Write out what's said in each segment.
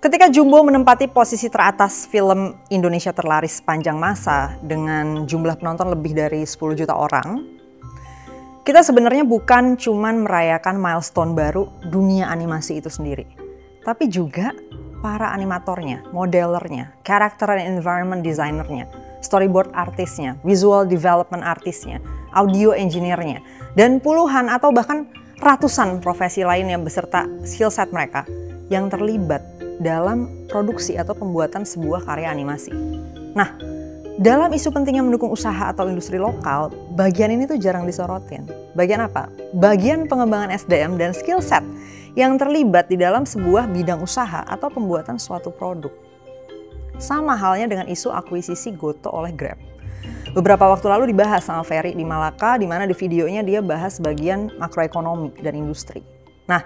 Ketika Jumbo menempati posisi teratas film Indonesia terlaris sepanjang masa dengan jumlah penonton lebih dari 10 juta orang, kita sebenarnya bukan cuman merayakan milestone baru dunia animasi itu sendiri, tapi juga para animatornya, modelernya, character and environment designernya, storyboard artisnya, visual development artisnya, audio engineer-nya, dan puluhan atau bahkan ratusan profesi lainnya beserta skill set mereka yang terlibat dalam produksi atau pembuatan sebuah karya animasi. Nah, dalam isu pentingnya mendukung usaha atau industri lokal, bagian ini tuh jarang disorotin. Bagian apa? Bagian pengembangan SDM dan skill set yang terlibat di dalam sebuah bidang usaha atau pembuatan suatu produk. Sama halnya dengan isu akuisisi Gotoh oleh Grab. Beberapa waktu lalu dibahas sama Ferry di Malaka, di mana di videonya dia bahas bagian makroekonomi dan industri. Nah,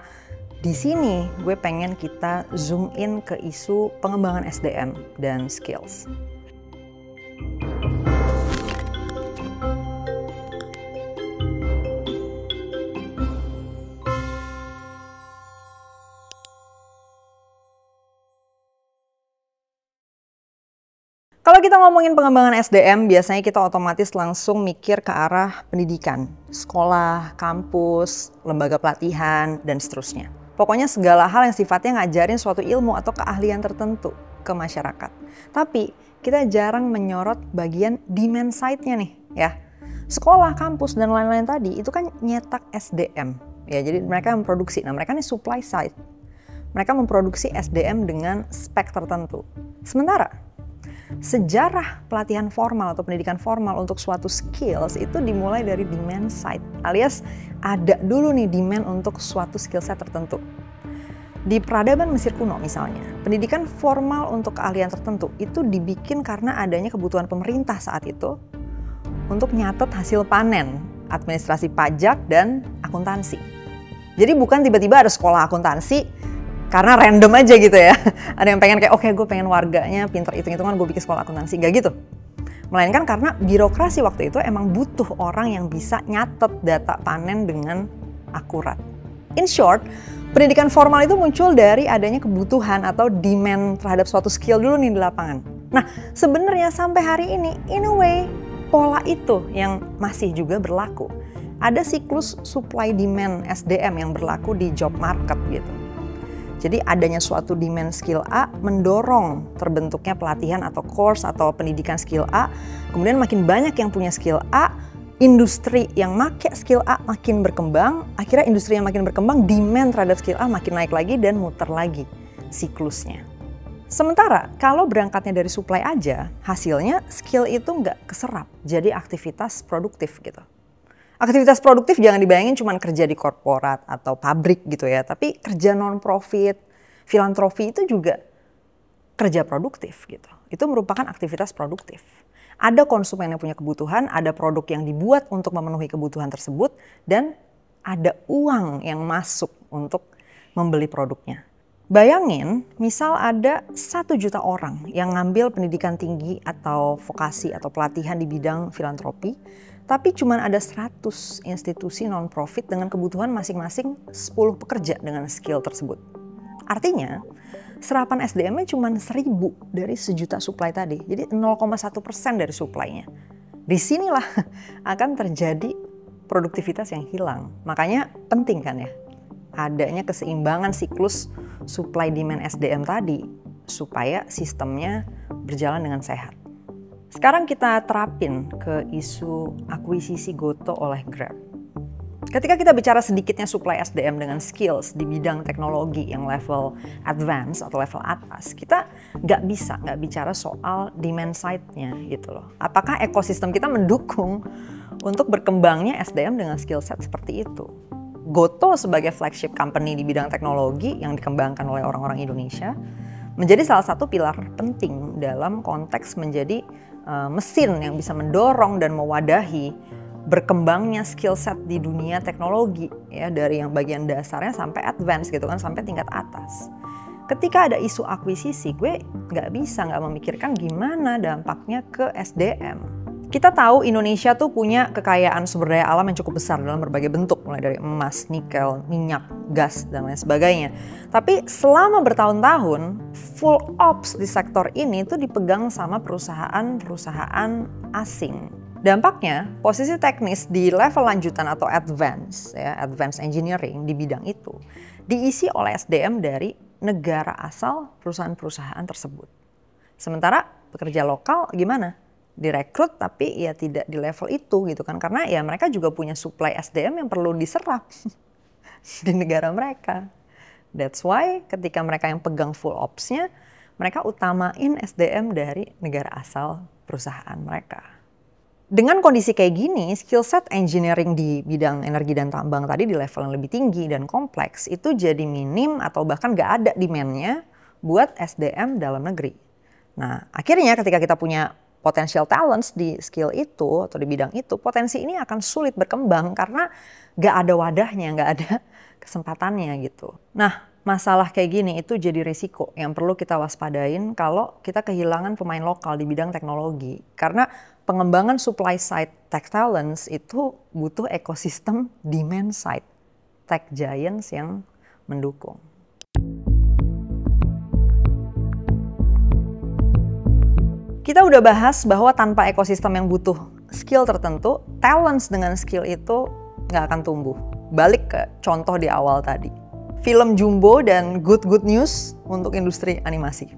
di sini gue pengen kita zoom in ke isu pengembangan SDM dan skills. Kalau kita ngomongin pengembangan SDM, biasanya kita otomatis langsung mikir ke arah pendidikan, sekolah, kampus, lembaga pelatihan, dan seterusnya. Pokoknya segala hal yang sifatnya ngajarin suatu ilmu atau keahlian tertentu ke masyarakat. Tapi kita jarang menyorot bagian demand side-nya nih ya. Sekolah, kampus, dan lain-lain tadi itu kan nyetak SDM. Ya, jadi mereka memproduksi. Nah, mereka nih supply side. Mereka memproduksi SDM dengan spek tertentu. Sementara sejarah pelatihan formal atau pendidikan formal untuk suatu skills itu dimulai dari demand side, alias ada dulu nih demand untuk suatu skill set tertentu. Di peradaban Mesir kuno misalnya, pendidikan formal untuk keahlian tertentu itu dibikin karena adanya kebutuhan pemerintah saat itu untuk nyatet hasil panen, administrasi pajak, dan akuntansi. Jadi bukan tiba-tiba ada sekolah akuntansi karena random aja gitu ya. Ada yang pengen kayak, oke, gue pengen warganya pinter hitung-hitungan, gue bikin sekolah akuntansi. Gak gitu. Melainkan karena birokrasi waktu itu emang butuh orang yang bisa nyatet data panen dengan akurat. In short, pendidikan formal itu muncul dari adanya kebutuhan atau demand terhadap suatu skill dulu nih di lapangan. Nah, sebenarnya sampai hari ini, in a way, pola itu yang masih juga berlaku. Ada siklus supply demand SDM yang berlaku di job market gitu. Jadi adanya suatu demand skill A mendorong terbentuknya pelatihan atau course atau pendidikan skill A. Kemudian makin banyak yang punya skill A, industri yang make skill A makin berkembang. Akhirnya industri yang makin berkembang, demand terhadap skill A makin naik lagi dan muter lagi siklusnya. Sementara kalau berangkatnya dari supply aja, hasilnya skill itu nggak keserap jadi aktivitas produktif gitu. Aktivitas produktif jangan dibayangin cuma kerja di korporat atau pabrik gitu ya, tapi kerja non-profit, filantropi itu juga kerja produktif gitu. Itu merupakan aktivitas produktif. Ada konsumen yang punya kebutuhan, ada produk yang dibuat untuk memenuhi kebutuhan tersebut, dan ada uang yang masuk untuk membeli produknya. Bayangin, misal ada 1 juta orang yang ngambil pendidikan tinggi atau vokasi atau pelatihan di bidang filantropi, tapi cuma ada 100 institusi non-profit dengan kebutuhan masing-masing 10 pekerja dengan skill tersebut. Artinya, serapan SDM-nya cuma 1.000 dari 1 juta supply tadi. Jadi 0,1% dari supply-nya. Disinilah akan terjadi produktivitas yang hilang. Makanya penting kan ya, adanya keseimbangan siklus supply demand SDM tadi supaya sistemnya berjalan dengan sehat. Sekarang kita terapin ke isu akuisisi Gotoh oleh Grab. Ketika kita bicara sedikitnya supply SDM dengan skills di bidang teknologi yang level advance atau level atas, kita nggak bicara soal demand side-nya gitu loh. Apakah ekosistem kita mendukung untuk berkembangnya SDM dengan skill set seperti itu? Gotoh sebagai flagship company di bidang teknologi yang dikembangkan oleh orang-orang Indonesia menjadi salah satu pilar penting dalam konteks menjadi mesin yang bisa mendorong dan mewadahi berkembangnya skill set di dunia teknologi ya, dari yang bagian dasarnya sampai advance gitu kan, sampai tingkat atas. Ketika ada isu akuisisi, gue nggak memikirkan gimana dampaknya ke SDM. Kita tahu Indonesia tuh punya kekayaan sumber daya alam yang cukup besar dalam berbagai bentuk, mulai dari emas, nikel, minyak, gas, dan lain sebagainya. Tapi selama bertahun-tahun, full ops di sektor ini tuh dipegang sama perusahaan-perusahaan asing. Dampaknya, posisi teknis di level lanjutan atau advance engineering di bidang itu, diisi oleh SDM dari negara asal perusahaan-perusahaan tersebut. Sementara pekerja lokal gimana? Direkrut tapi ya tidak di level itu gitu kan, karena ya mereka juga punya supply SDM yang perlu diserap di negara mereka. That's why ketika mereka yang pegang full ops-nya, mereka utamain SDM dari negara asal perusahaan mereka. Dengan kondisi kayak gini, skill set engineering di bidang energi dan tambang tadi di level yang lebih tinggi dan kompleks itu jadi minim atau bahkan gak ada demand-nya buat SDM dalam negeri. Nah, akhirnya ketika kita punya potential talents di skill itu atau di bidang itu, potensi ini akan sulit berkembang karena gak ada wadahnya, gak ada kesempatannya gitu. Nah, masalah kayak gini itu jadi risiko yang perlu kita waspadain kalau kita kehilangan pemain lokal di bidang teknologi. Karena pengembangan supply side tech talents itu butuh ekosistem demand side tech giants yang mendukung. Kita udah bahas bahwa tanpa ekosistem yang butuh skill tertentu, talents dengan skill itu nggak akan tumbuh. Balik ke contoh di awal tadi. Film Jumbo dan Good News untuk industri animasi.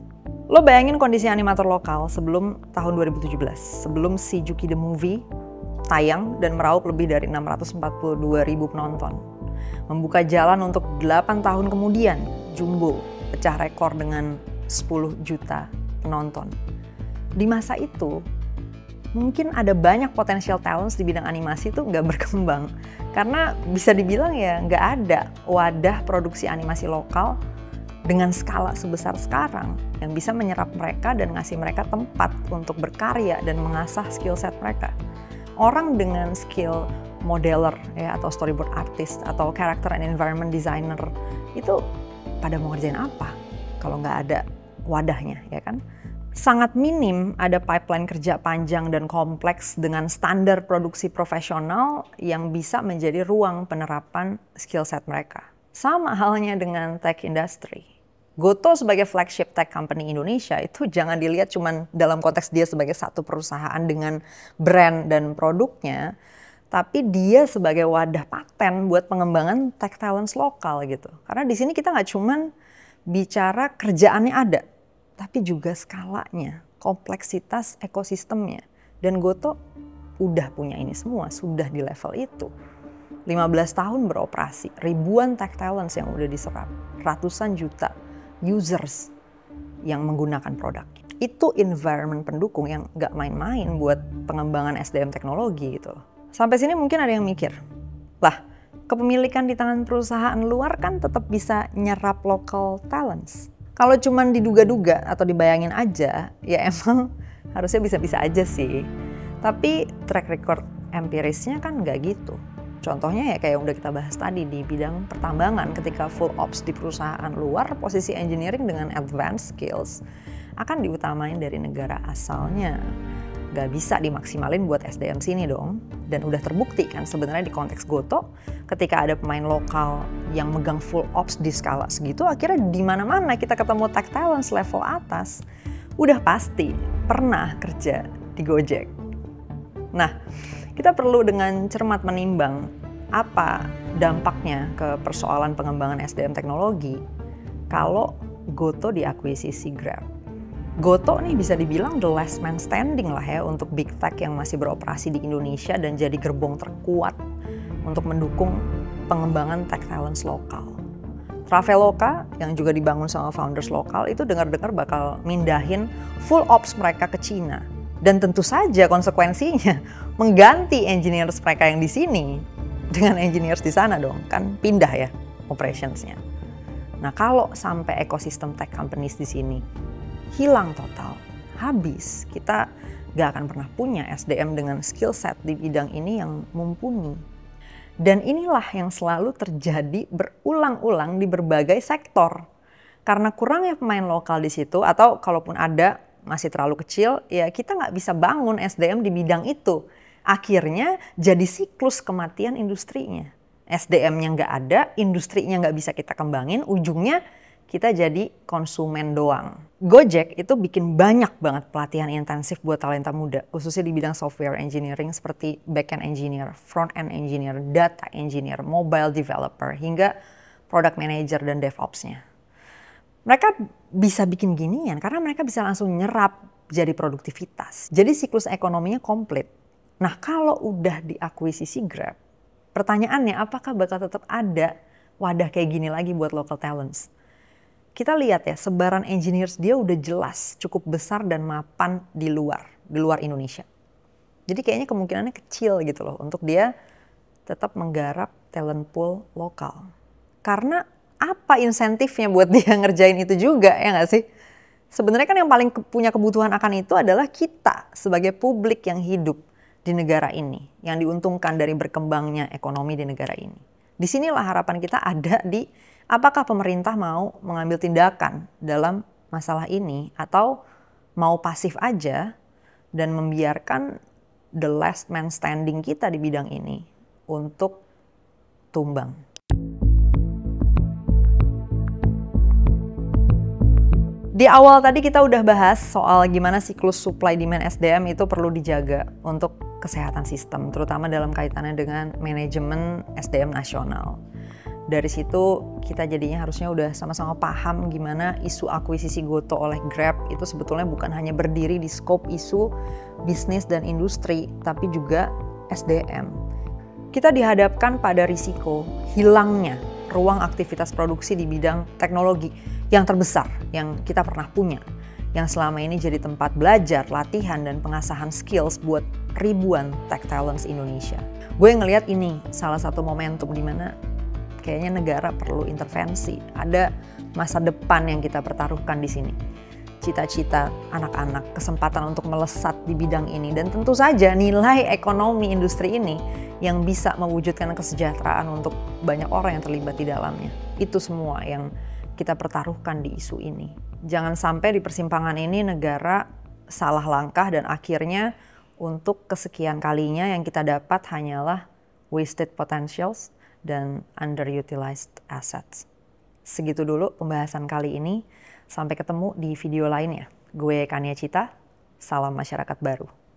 Lo bayangin kondisi animator lokal sebelum tahun 2017, sebelum si Juki the Movie tayang dan meraup lebih dari 642.000 penonton. Membuka jalan untuk 8 tahun kemudian, Jumbo pecah rekor dengan 10 juta penonton. Di masa itu, mungkin ada banyak potensial talents di bidang animasi itu nggak berkembang. Karena bisa dibilang ya nggak ada wadah produksi animasi lokal dengan skala sebesar sekarang yang bisa menyerap mereka dan ngasih mereka tempat untuk berkarya dan mengasah skill set mereka. Orang dengan skill modeler ya, atau storyboard artist atau character and environment designer itu pada mau ngerjain apa kalau nggak ada wadahnya, ya kan? Sangat minim ada pipeline kerja panjang dan kompleks dengan standar produksi profesional yang bisa menjadi ruang penerapan skill set mereka. Sama halnya dengan tech industry. Gotoh sebagai flagship tech company Indonesia itu jangan dilihat cuma dalam konteks dia sebagai satu perusahaan dengan brand dan produknya, tapi dia sebagai wadah paten buat pengembangan tech talents lokal gitu. Karena di sini kita nggak cuma bicara kerjaannya ada, tapi juga skalanya, kompleksitas ekosistemnya. Dan Gotoh udah punya ini semua, sudah di level itu. 15 tahun beroperasi, ribuan tech talents yang udah diserap, ratusan juta users yang menggunakan produk. Itu environment pendukung yang gak main-main buat pengembangan SDM teknologi gitu. Sampai sini mungkin ada yang mikir, lah kepemilikan di tangan perusahaan luar kan tetap bisa nyerap local talents. Kalau cuma diduga-duga atau dibayangin aja, ya emang harusnya bisa-bisa aja sih. Tapi track record empirisnya kan nggak gitu. Contohnya ya kayak yang udah kita bahas tadi di bidang pertambangan, ketika full ops di perusahaan luar, posisi engineering dengan advanced skills akan diutamain dari negara asalnya. Nggak bisa dimaksimalin buat SDM sini dong. Dan udah terbukti kan sebenarnya di konteks Gotoh, ketika ada pemain lokal yang megang full ops di skala segitu, akhirnya di mana-mana kita ketemu tech talents level atas, udah pasti pernah kerja di Gojek. Nah, kita perlu dengan cermat menimbang apa dampaknya ke persoalan pengembangan SDM teknologi kalau Gotoh diakuisisi Grab. Gotoh nih bisa dibilang the last man standing lah ya untuk big tech yang masih beroperasi di Indonesia dan jadi gerbong terkuat untuk mendukung pengembangan tech talents lokal. Traveloka yang juga dibangun sama founders lokal itu dengar-dengar bakal mindahin full ops mereka ke Cina. Dan tentu saja konsekuensinya mengganti engineers mereka yang di sini dengan engineers di sana dong, kan pindah ya operationsnya. Nah kalau sampai ekosistem tech companies di sini hilang total, habis, kita gak akan pernah punya SDM dengan skill set di bidang ini yang mumpuni. Dan inilah yang selalu terjadi berulang-ulang di berbagai sektor. Karena kurangnya pemain lokal di situ, atau kalaupun ada, masih terlalu kecil, ya kita nggak bisa bangun SDM di bidang itu. Akhirnya jadi siklus kematian industrinya. SDM-nya nggak ada, industrinya nggak bisa kita kembangin, ujungnya kita jadi konsumen doang. Gojek itu bikin banyak banget pelatihan intensif buat talenta muda, khususnya di bidang software engineering seperti back-end engineer, front-end engineer, data engineer, mobile developer, hingga product manager dan DevOps-nya. Mereka bisa bikin ginian karena mereka bisa langsung nyerap jadi produktivitas. Jadi siklus ekonominya komplit. Nah kalau udah diakuisisi Grab, pertanyaannya apakah bakal tetap ada wadah kayak gini lagi buat local talents? Kita lihat ya, sebaran engineers dia udah jelas cukup besar dan mapan di luar Indonesia. Jadi kayaknya kemungkinannya kecil gitu loh untuk dia tetap menggarap talent pool lokal. Karena apa insentifnya buat dia ngerjain itu juga, ya nggak sih? Sebenarnya kan yang paling punya kebutuhan akan itu adalah kita sebagai publik yang hidup di negara ini, yang diuntungkan dari berkembangnya ekonomi di negara ini. Disinilah harapan kita ada di apakah pemerintah mau mengambil tindakan dalam masalah ini atau mau pasif aja dan membiarkan the last man standing kita di bidang ini untuk tumbang. Di awal tadi kita udah bahas soal gimana siklus supply demand SDM itu perlu dijaga untuk kesehatan sistem, terutama dalam kaitannya dengan manajemen SDM nasional. Dari situ kita jadinya harusnya udah sama-sama paham gimana isu akuisisi Goto oleh Grab itu sebetulnya bukan hanya berdiri di skop isu bisnis dan industri, tapi juga SDM. Kita dihadapkan pada risiko hilangnya ruang aktivitas produksi di bidang teknologi yang terbesar yang kita pernah punya, yang selama ini jadi tempat belajar, latihan, dan pengasahan skills buat ribuan tech talents Indonesia. Gue ngelihat ini salah satu momentum di mana kayaknya negara perlu intervensi. Ada masa depan yang kita pertaruhkan di sini. Cita-cita anak-anak, kesempatan untuk melesat di bidang ini, dan tentu saja nilai ekonomi industri ini yang bisa mewujudkan kesejahteraan untuk banyak orang yang terlibat di dalamnya. Itu semua yang kita pertaruhkan di isu ini. Jangan sampai di persimpangan ini negara salah langkah dan akhirnya untuk kesekian kalinya yang kita dapat hanyalah wasted potentials dan underutilized assets. Segitu dulu pembahasan kali ini. Sampai ketemu di video lainnya. Gue Kania Cita, salam masyarakat baru.